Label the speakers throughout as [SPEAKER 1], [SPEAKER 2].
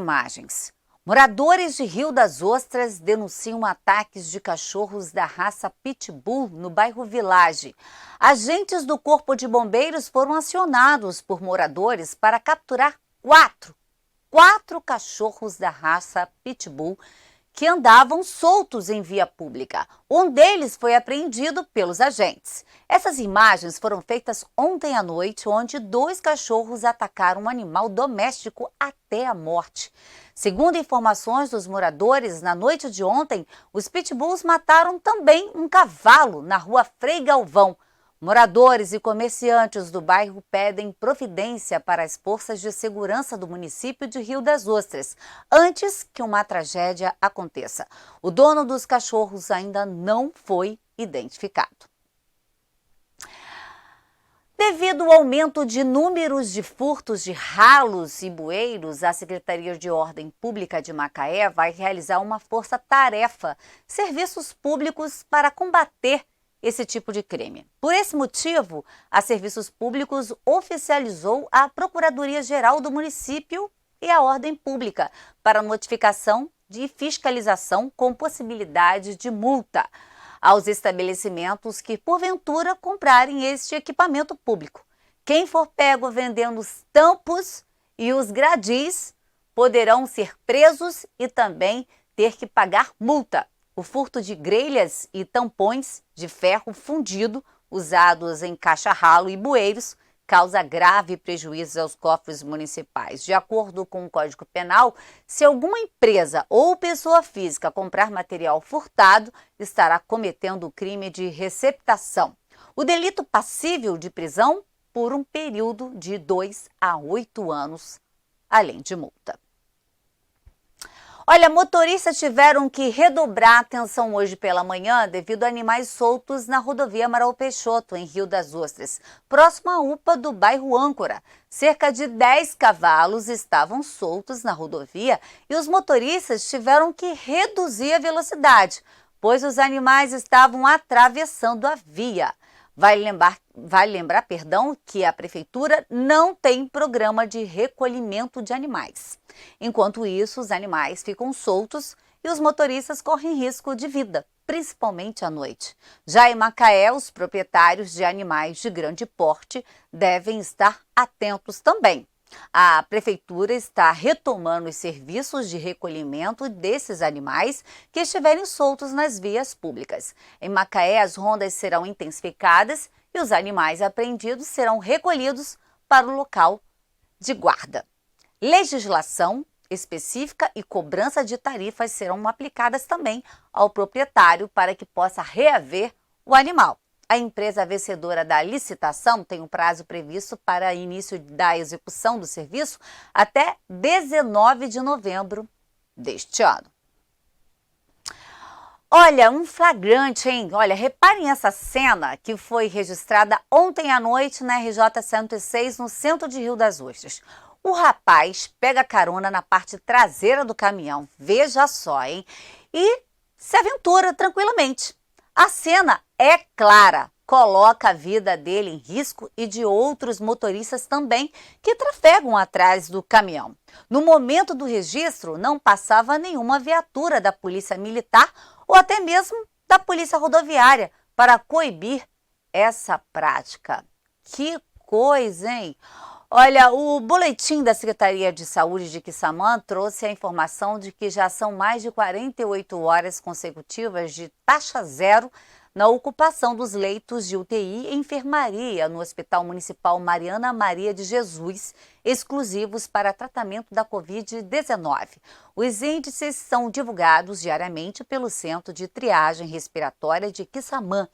[SPEAKER 1] Imagens. Moradores de Rio das Ostras denunciam ataques de cachorros da raça Pitbull no bairro Village. Agentes do Corpo de Bombeiros foram acionados por moradores para capturar quatro cachorros da raça Pitbull que andavam soltos em via pública. Um deles foi apreendido pelos agentes. Essas imagens foram feitas ontem à noite, onde 2 cachorros atacaram um animal doméstico até a morte. Segundo informações dos moradores, na noite de ontem, os pitbulls mataram também um cavalo na rua Frei Galvão. Moradores e comerciantes do bairro pedem providência para as forças de segurança do município de Rio das Ostras, antes que uma tragédia aconteça. O dono dos cachorros ainda não foi identificado. Devido ao aumento de números de furtos de ralos e bueiros, a Secretaria de Ordem Pública de Macaé vai realizar uma força-tarefa, serviços públicos para combater esse tipo de crime. Por esse motivo, a Serviços Públicos oficializou a Procuradoria-Geral do município e a Ordem Pública para notificação de fiscalização com possibilidade de multa aos estabelecimentos que, porventura, comprarem este equipamento público. Quem for pego vendendo os tampos e os gradis poderão ser presos e também ter que pagar multa. O furto de grelhas e tampões de ferro fundido usados em caixa-ralo e bueiros causa grave prejuízo aos cofres municipais. De acordo com o Código Penal, se alguma empresa ou pessoa física comprar material furtado, estará cometendo o crime de receptação. O delito passível de prisão por um período de 2 a 8 anos, além de multa. Olha, motoristas tiveram que redobrar a atenção hoje pela manhã devido a animais soltos na rodovia Amaral Peixoto, em Rio das Ostras, próximo à UPA do bairro Âncora. Cerca de 10 cavalos estavam soltos na rodovia e os motoristas tiveram que reduzir a velocidade, pois os animais estavam atravessando a via. Vale lembrar, que a Prefeitura não tem programa de recolhimento de animais. Enquanto isso, os animais ficam soltos e os motoristas correm risco de vida, principalmente à noite. Já em Macaé, os proprietários de animais de grande porte devem estar atentos também. A Prefeitura está retomando os serviços de recolhimento desses animais que estiverem soltos nas vias públicas. Em Macaé, as rondas serão intensificadas e os animais apreendidos serão recolhidos para o local de guarda. Legislação específica e cobrança de tarifas serão aplicadas também ao proprietário para que possa reaver o animal. A empresa vencedora da licitação tem um prazo previsto para início da execução do serviço até 19 de novembro deste ano. Olha, um flagrante, hein? Olha, reparem essa cena que foi registrada ontem à noite na RJ 106, no centro de Rio das Ostras. O rapaz pega carona na parte traseira do caminhão, veja só, hein? E se aventura tranquilamente. A cena é clara, coloca a vida dele em risco e de outros motoristas também que trafegam atrás do caminhão. No momento do registro, não passava nenhuma viatura da Polícia Militar ou até mesmo da Polícia Rodoviária para coibir essa prática. Que coisa, hein? Olha, o boletim da Secretaria de Saúde de Quissamã trouxe a informação de que já são mais de 48 horas consecutivas de taxa zero na ocupação dos leitos de UTI e enfermaria no Hospital Municipal Mariana Maria de Jesus, exclusivos para tratamento da Covid-19. Os índices são divulgados diariamente pelo Centro de Triagem Respiratória de Quissamã.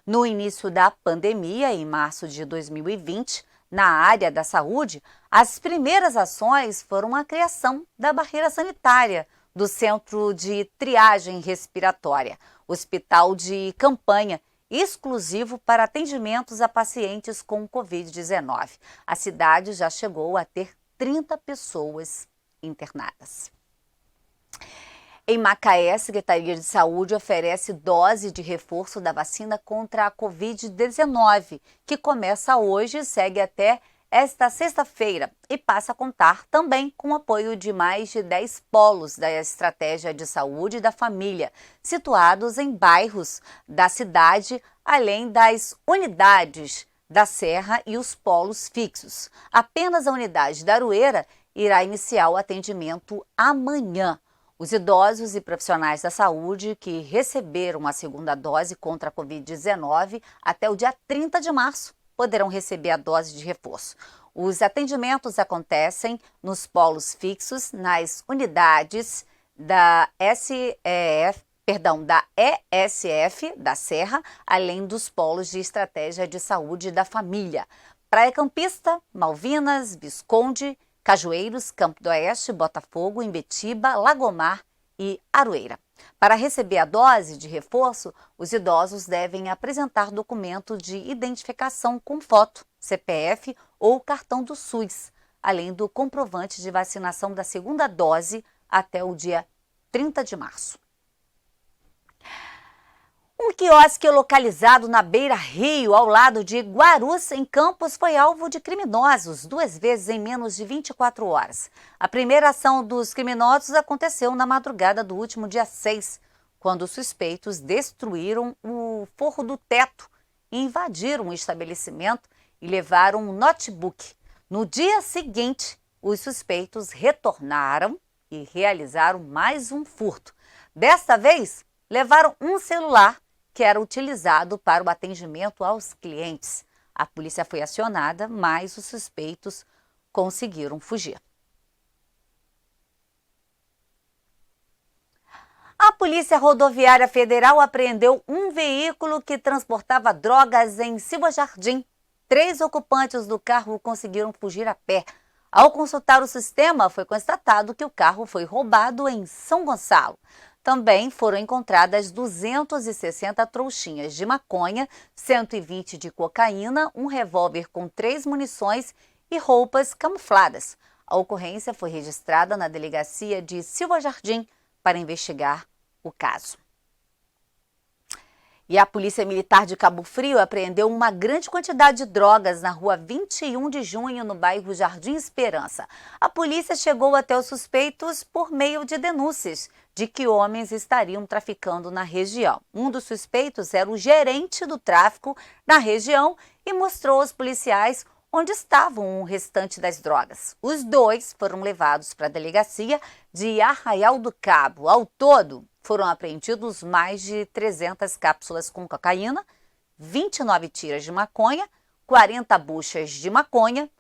[SPEAKER 1] No início da pandemia, em março de 2020, na área da saúde, as primeiras ações foram a criação da barreira sanitária do Centro de Triagem Respiratória, hospital de campanha exclusivo para atendimentos a pacientes com Covid-19. A cidade já chegou a ter 30 pessoas internadas. Em Macaé, a Secretaria de Saúde oferece dose de reforço da vacina contra a Covid-19, que começa hoje e segue até esta sexta-feira e passa a contar também com o apoio de mais de 10 polos da Estratégia de Saúde da Família, situados em bairros da cidade, além das unidades da Serra e os polos fixos. Apenas a unidade da Aroeira irá iniciar o atendimento amanhã. Os idosos e profissionais da saúde que receberam a segunda dose contra a Covid-19 até o dia 30 de março poderão receber a dose de reforço. Os atendimentos acontecem nos polos fixos, nas unidades da ESF, da Serra, além dos polos de Estratégia de Saúde da Família. Praia Campista, Malvinas, Visconde, Cajueiros, Campo do Oeste, Botafogo, Imbetiba, Lagomar e Aroeira. Para receber a dose de reforço, os idosos devem apresentar documento de identificação com foto, CPF ou cartão do SUS, além do comprovante de vacinação da segunda dose até o dia 30 de março. Um quiosque localizado na Beira-Rio, ao lado de Guarus, em Campos, foi alvo de criminosos 2 vezes em menos de 24 horas. A primeira ação dos criminosos aconteceu na madrugada do último dia 6, quando os suspeitos destruíram o forro do teto, invadiram o estabelecimento e levaram um notebook. No dia seguinte, os suspeitos retornaram e realizaram mais um furto. Desta vez, levaram um celular que era utilizado para o atendimento aos clientes. A polícia foi acionada, mas os suspeitos conseguiram fugir. A Polícia Rodoviária Federal apreendeu um veículo que transportava drogas em Silva Jardim. 3 ocupantes do carro conseguiram fugir a pé. Ao consultar o sistema, foi constatado que o carro foi roubado em São Gonçalo. Também foram encontradas 260 trouxinhas de maconha, 120 de cocaína, um revólver com 3 munições e roupas camufladas. A ocorrência foi registrada na delegacia de Silva Jardim para investigar o caso. E a Polícia Militar de Cabo Frio apreendeu uma grande quantidade de drogas na rua 21 de junho, no bairro Jardim Esperança. A polícia chegou até os suspeitos por meio de denúncias de que homens estariam traficando na região. Um dos suspeitos era o gerente do tráfico na região e mostrou aos policiais onde estavam o restante das drogas. Os 2 foram levados para a delegacia de Arraial do Cabo. Ao todo, foram apreendidos mais de 300 cápsulas com cocaína, 29 tiras de maconha, 40 buchas de maconha,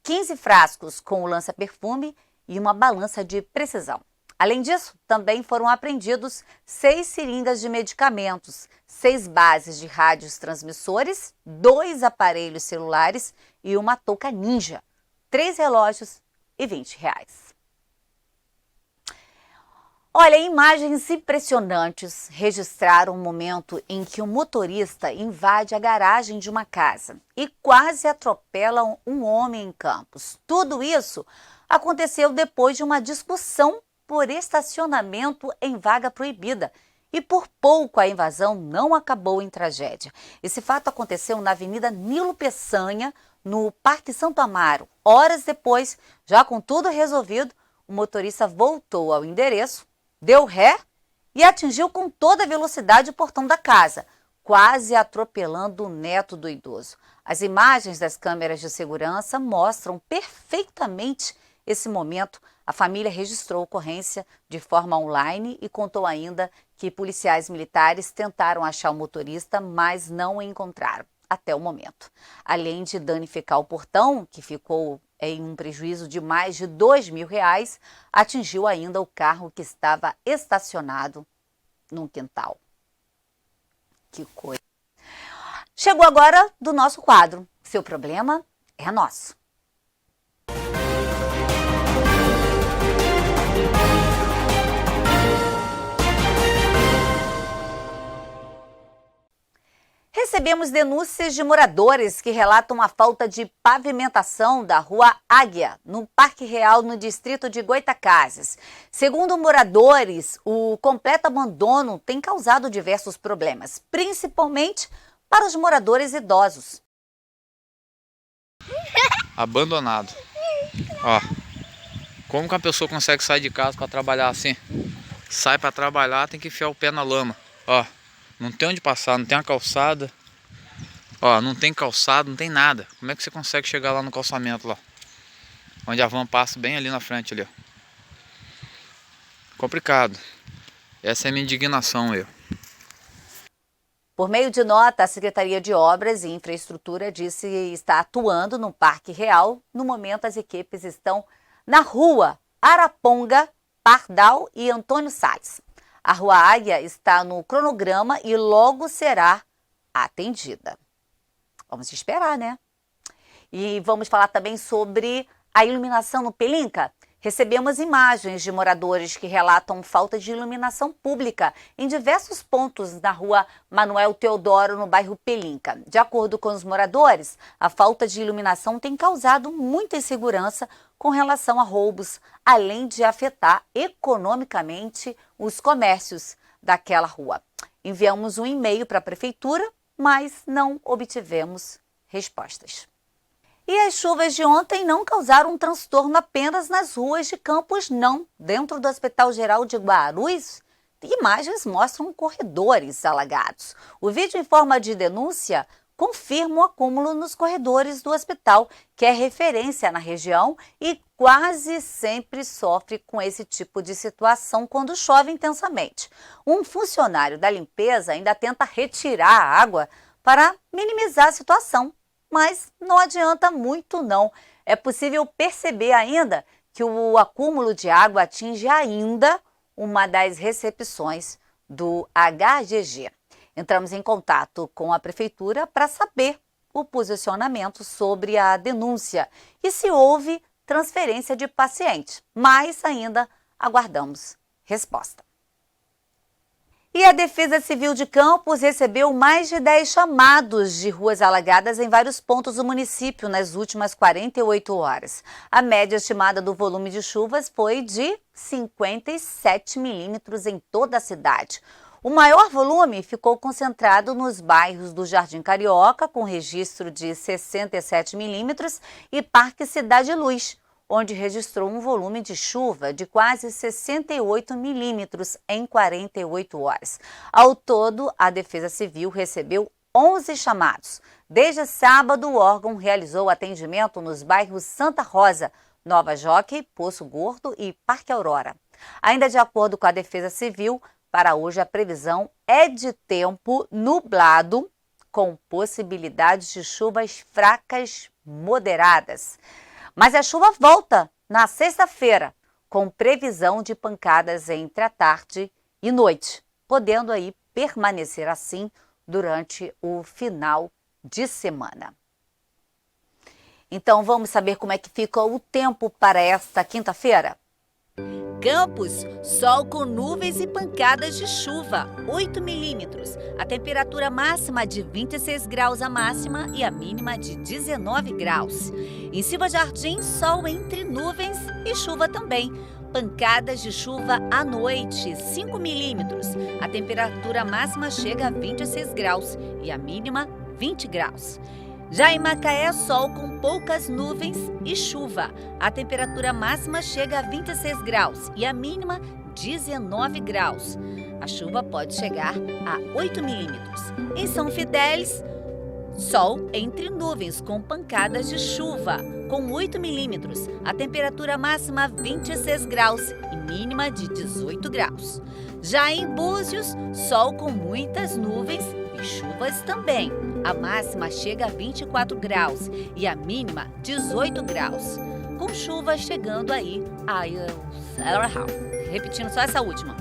[SPEAKER 1] 15 frascos com o lança-perfume e uma balança de precisão. Além disso, também foram apreendidos 6 seringas de medicamentos, 6 bases de rádios transmissores, 2 aparelhos celulares e uma touca ninja, 3 relógios e R$ 20. Olha, imagens impressionantes registraram o momento em que um motorista invade a garagem de uma casa e quase atropela um homem em Campos. Tudo isso aconteceu depois de uma discussão por estacionamento em vaga proibida. E por pouco a invasão não acabou em tragédia. Esse fato aconteceu na Avenida Nilo Peçanha, no Parque Santo Amaro. Horas depois, já com tudo resolvido, o motorista voltou ao endereço, deu ré e atingiu com toda a velocidade o portão da casa, quase atropelando o neto do idoso. As imagens das câmeras de segurança mostram perfeitamente esse momento. A família registrou a ocorrência de forma online e contou ainda que policiais militares tentaram achar o motorista, mas não o encontraram até o momento. Além de danificar o portão, que ficou em um prejuízo de mais de R$ 2.000, atingiu ainda o carro que estava estacionado num quintal. Que coisa! Chegou agora do nosso quadro. Seu problema é nosso. Recebemos denúncias de moradores que relatam a falta de pavimentação da Rua Águia, no Parque Real, no distrito de Goitacazes. Segundo moradores, o completo abandono tem causado diversos problemas, principalmente para os moradores idosos.
[SPEAKER 2] abandonado. Ó, como que a pessoa consegue sair de casa para trabalhar assim? Sai para trabalhar, tem que enfiar o pé na lama. Ó, não tem onde passar, não tem a calçada. Ó, não tem calçado, não tem nada. Como é que você consegue chegar lá no calçamento lá? Onde a van passa bem ali na frente ali, ó. Complicado. Essa é a minha indignação aí.
[SPEAKER 1] Por meio de nota, a Secretaria de Obras e Infraestrutura disse estar atuando no Parque Real. No momento, as equipes estão na rua Araponga, Pardal e Antônio Salles. A Rua Águia está no cronograma e logo será atendida. Vamos esperar, né? E vamos falar também sobre a iluminação no Pelinca. Recebemos imagens de moradores que relatam falta de iluminação pública em diversos pontos na rua Manuel Teodoro, no bairro Pelinca. De acordo com os moradores, a falta de iluminação tem causado muita insegurança com relação a roubos, além de afetar economicamente os comércios daquela rua. Enviamos um e-mail para a prefeitura, mas não obtivemos respostas. E as chuvas de ontem não causaram um transtorno apenas nas ruas de Campos, não. Dentro do Hospital Geral de Guarulhos, imagens mostram corredores alagados. O vídeo em forma de denúncia confirma o acúmulo nos corredores do hospital, que é referência na região e quase sempre sofre com esse tipo de situação quando chove intensamente. Um funcionário da limpeza ainda tenta retirar a água para minimizar a situação. Mas não adianta muito não. É possível perceber ainda que o acúmulo de água atinge ainda uma das recepções do HGG. Entramos em contato com a prefeitura para saber o posicionamento sobre a denúncia e se houve transferência de paciente, mas ainda aguardamos resposta. E a Defesa Civil de Campos recebeu mais de 10 chamados de ruas alagadas em vários pontos do município nas últimas 48 horas. A média estimada do volume de chuvas foi de 57 milímetros em toda a cidade. O maior volume ficou concentrado nos bairros do Jardim Carioca, com registro de 67 milímetros, e Parque Cidade Luz, onde registrou um volume de chuva de quase 68 milímetros em 48 horas. Ao todo, a Defesa Civil recebeu 11 chamados. Desde sábado, o órgão realizou atendimento nos bairros Santa Rosa, Nova Jockey, Poço Gordo e Parque Aurora. Ainda de acordo com a Defesa Civil, para hoje a previsão é de tempo nublado, com possibilidades de chuvas fracas moderadas. Mas a chuva volta na sexta-feira, com previsão de pancadas entre a tarde e noite, podendo aí permanecer assim durante o final de semana. Então vamos saber como é que fica o tempo para esta quinta-feira? Campos, sol com nuvens e pancadas de chuva, 8 milímetros. A temperatura máxima de 26 graus a máxima e a mínima de 19 graus. Em Silva Jardim, sol entre nuvens e chuva também. Pancadas de chuva à noite, 5 milímetros. A temperatura máxima chega a 26 graus e a mínima 20 graus. Já em Macaé, sol com poucas nuvens e chuva. A temperatura máxima chega a 26 graus e a mínima 19 graus. A chuva pode chegar a 8 milímetros. Em São Fidélis, sol entre nuvens com pancadas de chuva, com 8 milímetros. A temperatura máxima 26 graus e mínima de 18 graus. Já em Búzios, sol com muitas nuvens e chuvas também. A máxima chega a 24 graus e a mínima 18 graus. Com chuvas chegando aí repetindo só essa última.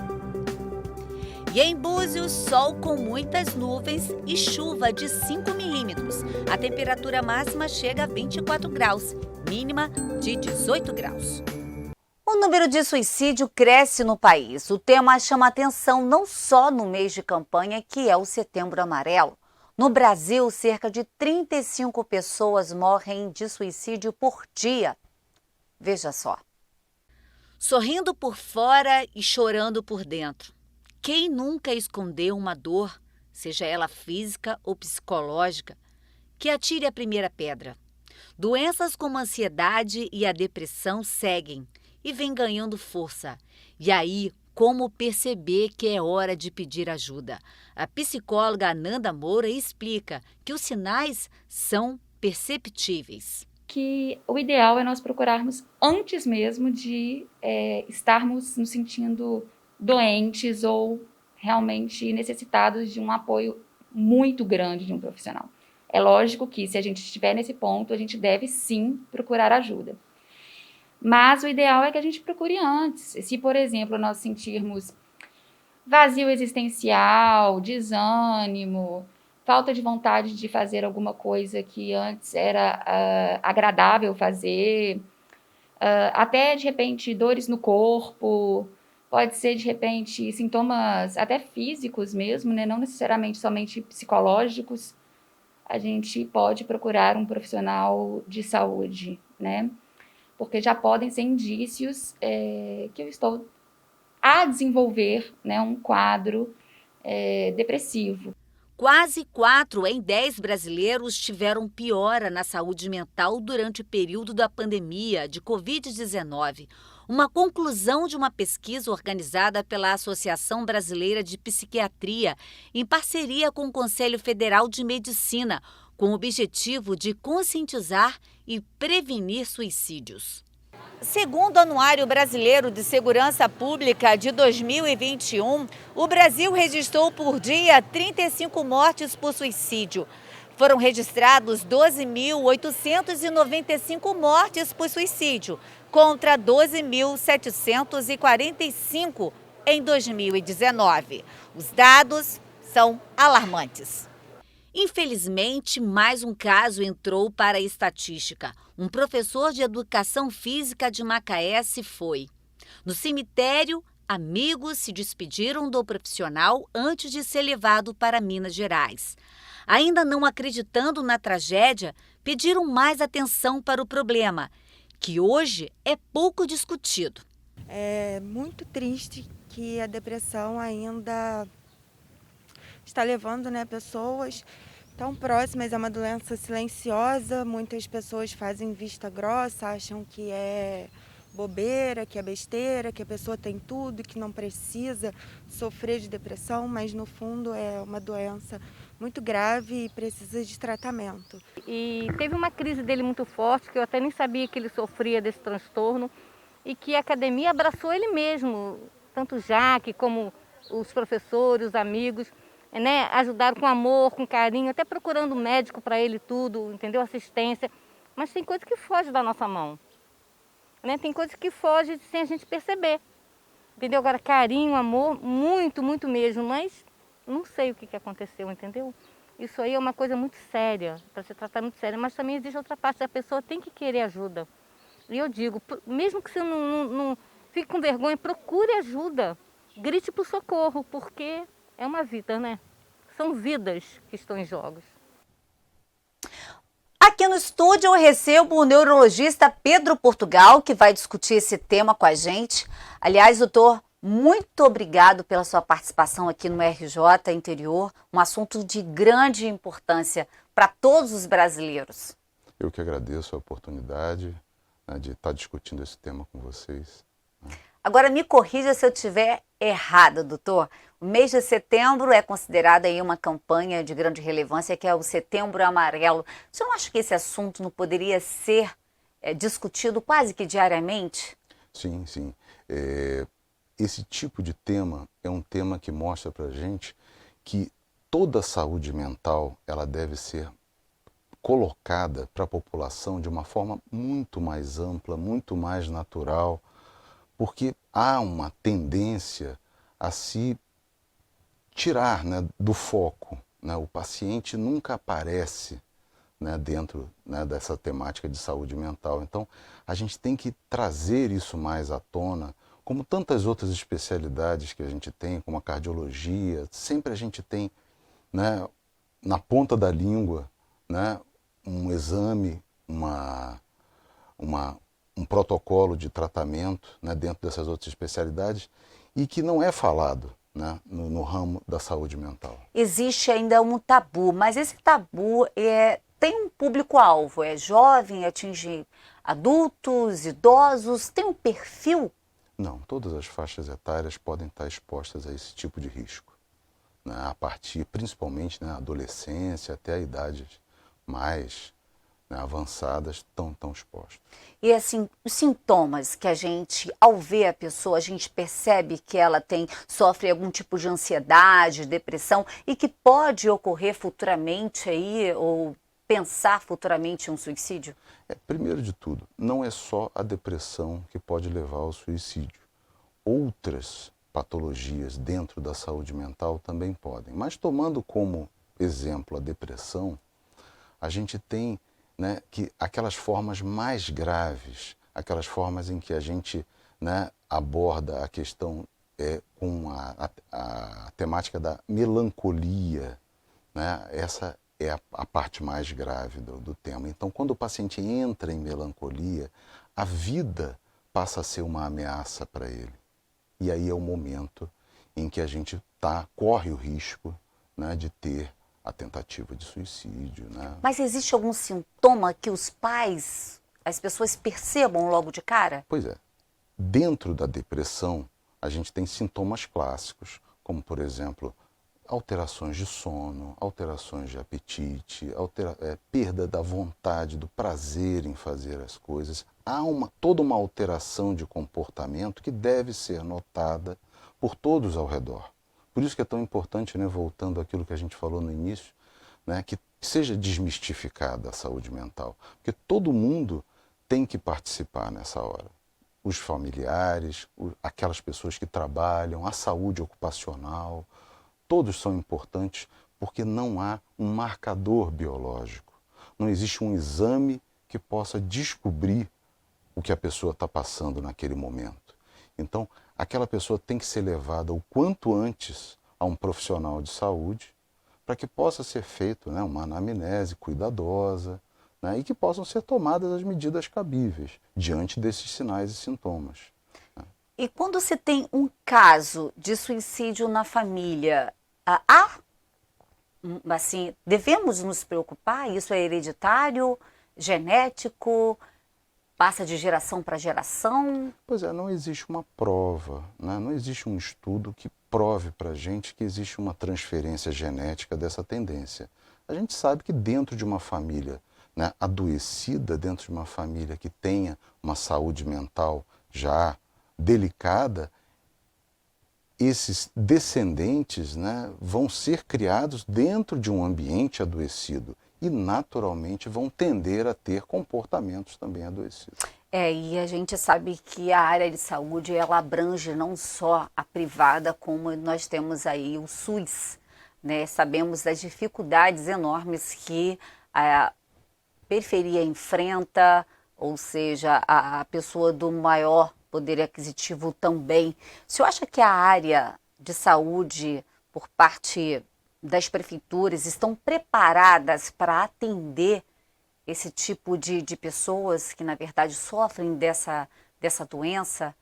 [SPEAKER 1] E em Búzios, sol com muitas nuvens e chuva de 5 milímetros. A temperatura máxima chega a 24 graus, mínima de 18 graus. O número de suicídio cresce no país. O tema chama atenção não só no mês de campanha, que é o Setembro Amarelo. No Brasil, cerca de 35 pessoas morrem de suicídio por dia. Veja só. Sorrindo por fora e chorando por dentro. Quem nunca escondeu uma dor, seja ela física ou psicológica, que atire a primeira pedra. Doenças como a ansiedade e a depressão seguem e vêm ganhando força. E aí, como perceber que é hora de pedir ajuda? A psicóloga Ananda Moura explica que os sinais são perceptíveis.
[SPEAKER 3] Que o ideal é nós procurarmos antes mesmo de estarmos nos sentindo doentes ou realmente necessitados de um apoio muito grande de um profissional. É lógico que se a gente estiver nesse ponto, a gente deve sim procurar ajuda. Mas o ideal é que a gente procure antes. Se, por exemplo, nós sentirmos vazio existencial, desânimo, falta de vontade de fazer alguma coisa que antes era agradável fazer, até de repente dores no corpo, pode ser de repente sintomas até físicos mesmo, né? Não necessariamente somente psicológicos, a gente pode procurar um profissional de saúde, né? Porque já podem ser indícios que eu estou a desenvolver, né, um quadro depressivo.
[SPEAKER 1] Quase 4 em 10 brasileiros tiveram piora na saúde mental durante o período da pandemia de Covid-19. Uma conclusão de uma pesquisa organizada pela Associação Brasileira de Psiquiatria, em parceria com o Conselho Federal de Medicina, com o objetivo de conscientizar e prevenir suicídios. Segundo o Anuário Brasileiro de Segurança Pública de 2021, o Brasil registrou por dia 35 mortes por suicídio. Foram registrados 12.895 mortes por suicídio, contra 12.745 em 2019. Os dados são alarmantes. Infelizmente, mais um caso entrou para a estatística. Um professor de educação física de Macaé se foi. No cemitério, amigos se despediram do profissional antes de ser levado para Minas Gerais. Ainda não acreditando na tragédia, pediram mais atenção para o problema, que hoje é pouco discutido.
[SPEAKER 4] É muito triste que a depressão ainda está levando, pessoas tão próximas a uma doença silenciosa. Muitas pessoas fazem vista grossa, acham que é bobeira, que é besteira, que a pessoa tem tudo, que não precisa sofrer de depressão, mas no fundo é uma doença muito grave e precisa de tratamento.
[SPEAKER 5] E teve uma crise dele muito forte, que eu até nem sabia que ele sofria desse transtorno, e que a academia abraçou ele mesmo, tanto o Jaque como os professores, os amigos, né, ajudaram com amor, com carinho, até procurando médico para ele tudo, entendeu? Assistência. Mas tem coisa que foge da nossa mão, né? Tem coisa que foge sem a gente perceber, entendeu? Agora, carinho, amor, muito, muito mesmo, mas não sei o que aconteceu, entendeu? Isso aí é uma coisa muito séria, para se tratar muito séria, mas também existe outra parte, a pessoa tem que querer ajuda. E eu digo, mesmo que você não fique com vergonha, procure ajuda, grite por socorro, porque é uma vida, né? São vidas que estão em jogos.
[SPEAKER 1] Aqui no estúdio eu recebo o neurologista Pedro Portugal, que vai discutir esse tema com a gente. Aliás, doutor, muito obrigado pela sua participação aqui no RJ Interior, um assunto de grande importância para todos os brasileiros.
[SPEAKER 6] Eu que agradeço a oportunidade, de estar discutindo esse tema com vocês.
[SPEAKER 1] Agora me corrija se eu estiver errada, doutor. O mês de setembro é considerado aí uma campanha de grande relevância, que é o Setembro Amarelo. Você não acha que esse assunto não poderia ser discutido quase que diariamente?
[SPEAKER 6] Sim, sim. Esse tipo de tema é um tema que mostra para a gente que toda a saúde mental ela deve ser colocada para a população de uma forma muito mais ampla, muito mais natural, porque há uma tendência a se tirar do foco. O paciente nunca aparece dentro dessa temática de saúde mental. Então, a gente tem que trazer isso mais à tona, como tantas outras especialidades que a gente tem, como a cardiologia. Sempre a gente tem na ponta da língua um exame, um protocolo de tratamento dentro dessas outras especialidades e que não é falado no ramo da saúde mental.
[SPEAKER 1] Existe ainda um tabu, mas esse tabu é tem um público-alvo, é jovem, atinge adultos, idosos, tem um perfil?
[SPEAKER 6] Não, todas as faixas etárias podem estar expostas a esse tipo de risco, né? A partir, principalmente na adolescência, até a idades mais, né, avançadas, estão expostos.
[SPEAKER 1] E assim, os sintomas que a gente, ao ver a pessoa, a gente percebe que ela sofre algum tipo de ansiedade, depressão e que pode ocorrer futuramente aí, ou pensar futuramente em um suicídio?
[SPEAKER 6] Primeiro de tudo, não é só a depressão que pode levar ao suicídio. Outras patologias dentro da saúde mental também podem. Mas tomando como exemplo a depressão, a gente tem, né, que aquelas formas mais graves, aquelas formas em que a gente, né, aborda a questão com a temática da melancolia, né, essa é a parte mais grave do tema. Então, quando o paciente entra em melancolia, a vida passa a ser uma ameaça para ele. E aí é o momento em que a gente corre o risco, né, de ter a tentativa de suicídio, né?
[SPEAKER 1] Mas existe algum sintoma que os pais, as pessoas percebam logo de cara?
[SPEAKER 6] Pois é. Dentro da depressão, a gente tem sintomas clássicos, como, por exemplo, alterações de sono, alterações de apetite, perda da vontade, do prazer em fazer as coisas. Há toda uma alteração de comportamento que deve ser notada por todos ao redor. Por isso que é tão importante, né, voltando àquilo que a gente falou no início, né, que seja desmistificada a saúde mental. Porque todo mundo tem que participar nessa hora. Os familiares, aquelas pessoas que trabalham, a saúde ocupacional, todos são importantes porque não há um marcador biológico. Não existe um exame que possa descobrir o que a pessoa está passando naquele momento. Então, aquela pessoa tem que ser levada o quanto antes a um profissional de saúde para que possa ser feito, né, uma anamnese cuidadosa, né, e que possam ser tomadas as medidas cabíveis diante desses sinais e sintomas.
[SPEAKER 1] E quando se tem um caso de suicídio na família, assim, devemos nos preocupar? Isso é hereditário, genético, passa de geração para geração?
[SPEAKER 6] Pois é, não existe uma prova, né? Não existe um estudo que prove para a gente que existe uma transferência genética dessa tendência. A gente sabe que dentro de uma família, né, adoecida, dentro de uma família que tenha uma saúde mental já delicada, esses descendentes, né, vão ser criados dentro de um ambiente adoecido e naturalmente vão tender a ter comportamentos também adoecidos.
[SPEAKER 1] E a gente sabe que a área de saúde, ela abrange não só a privada, como nós temos aí o SUS, né? Sabemos das dificuldades enormes que a periferia enfrenta, ou seja, a pessoa do maior poder aquisitivo também. O senhor acha que a área de saúde, por parte das prefeituras, estão preparadas para atender esse tipo de pessoas que, na verdade, sofrem dessa doença?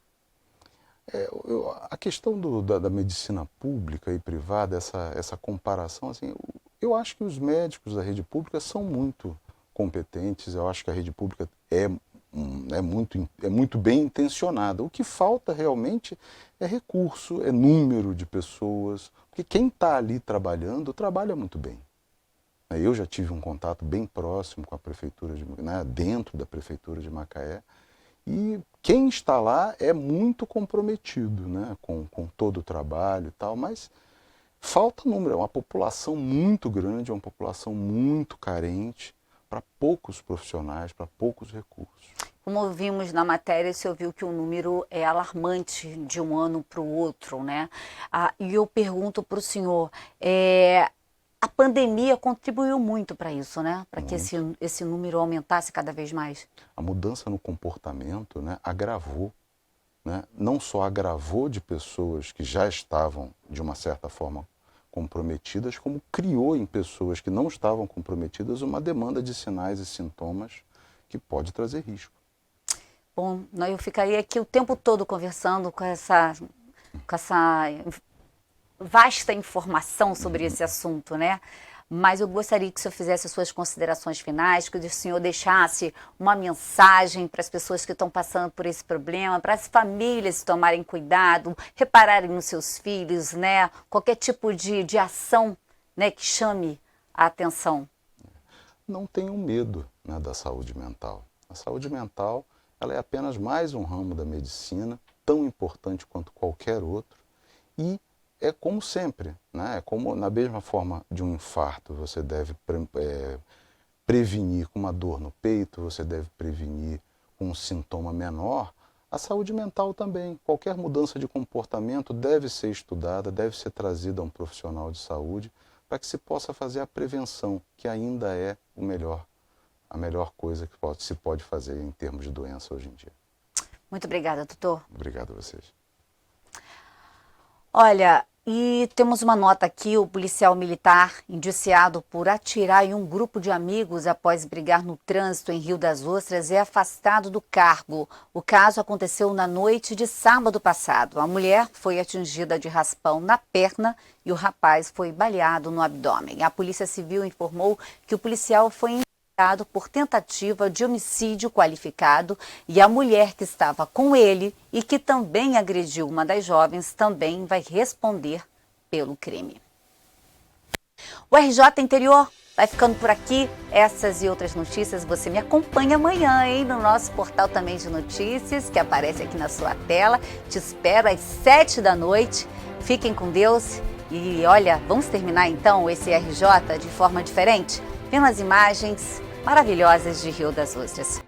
[SPEAKER 6] A questão da medicina pública e privada, essa comparação, assim, eu acho que os médicos da rede pública são muito competentes, eu acho que a rede pública é muito bem intencionada. O que falta realmente é recurso, é número de pessoas, porque quem está ali trabalhando, trabalha muito bem. Eu já tive um contato bem próximo com a prefeitura, dentro da prefeitura de Macaé, e quem está lá é muito comprometido, né, com todo o trabalho e tal, mas falta número, é uma população muito grande, é uma população muito carente, para poucos profissionais, para poucos recursos.
[SPEAKER 1] Como vimos na matéria, o senhor viu que o número é alarmante de um ano para o outro, né? E eu pergunto para o senhor, a pandemia contribuiu muito para isso, né? Para que esse número aumentasse cada vez mais?
[SPEAKER 6] A mudança no comportamento, né, agravou, né? Não só agravou de pessoas que já estavam, de uma certa forma, comprometidas, como criou em pessoas que não estavam comprometidas uma demanda de sinais e sintomas que pode trazer risco.
[SPEAKER 1] Bom, eu ficaria aqui o tempo todo conversando com essa vasta informação sobre esse assunto, né? mas eu gostaria que o senhor fizesse as suas considerações finais, que o senhor deixasse uma mensagem para as pessoas que estão passando por esse problema, para as famílias tomarem cuidado, repararem nos seus filhos, né? Qualquer tipo de ação, né, que chame a atenção.
[SPEAKER 6] Não tenham medo, né, da saúde mental. A saúde mental, ela é apenas mais um ramo da medicina, tão importante quanto qualquer outro, e é como sempre, né? É como, na mesma forma de um infarto, você deve prevenir com uma dor no peito, você deve prevenir com um sintoma menor, a saúde mental também. Qualquer mudança de comportamento deve ser estudada, deve ser trazida a um profissional de saúde, para que se possa fazer a prevenção, que ainda é a melhor coisa que se pode fazer em termos de doença hoje em dia.
[SPEAKER 1] Muito obrigada, doutor.
[SPEAKER 6] Obrigado a vocês.
[SPEAKER 1] Olha, e temos uma nota aqui: o policial militar indiciado por atirar em um grupo de amigos após brigar no trânsito em Rio das Ostras é afastado do cargo. O caso aconteceu na noite de sábado passado. A mulher foi atingida de raspão na perna e o rapaz foi baleado no abdômen. A Polícia Civil informou que o policial foi indiciado por tentativa de homicídio qualificado e a mulher que estava com ele e que também agrediu uma das jovens também vai responder pelo crime. O RJ Interior vai ficando por aqui. Essas e outras notícias você me acompanha amanhã, hein, no nosso portal também de notícias, que aparece aqui na sua tela. Te espero às 7 da noite. Fiquem com Deus e olha, vamos terminar então esse RJ de forma diferente? Vendo as imagens maravilhosas de Rio das Ostras.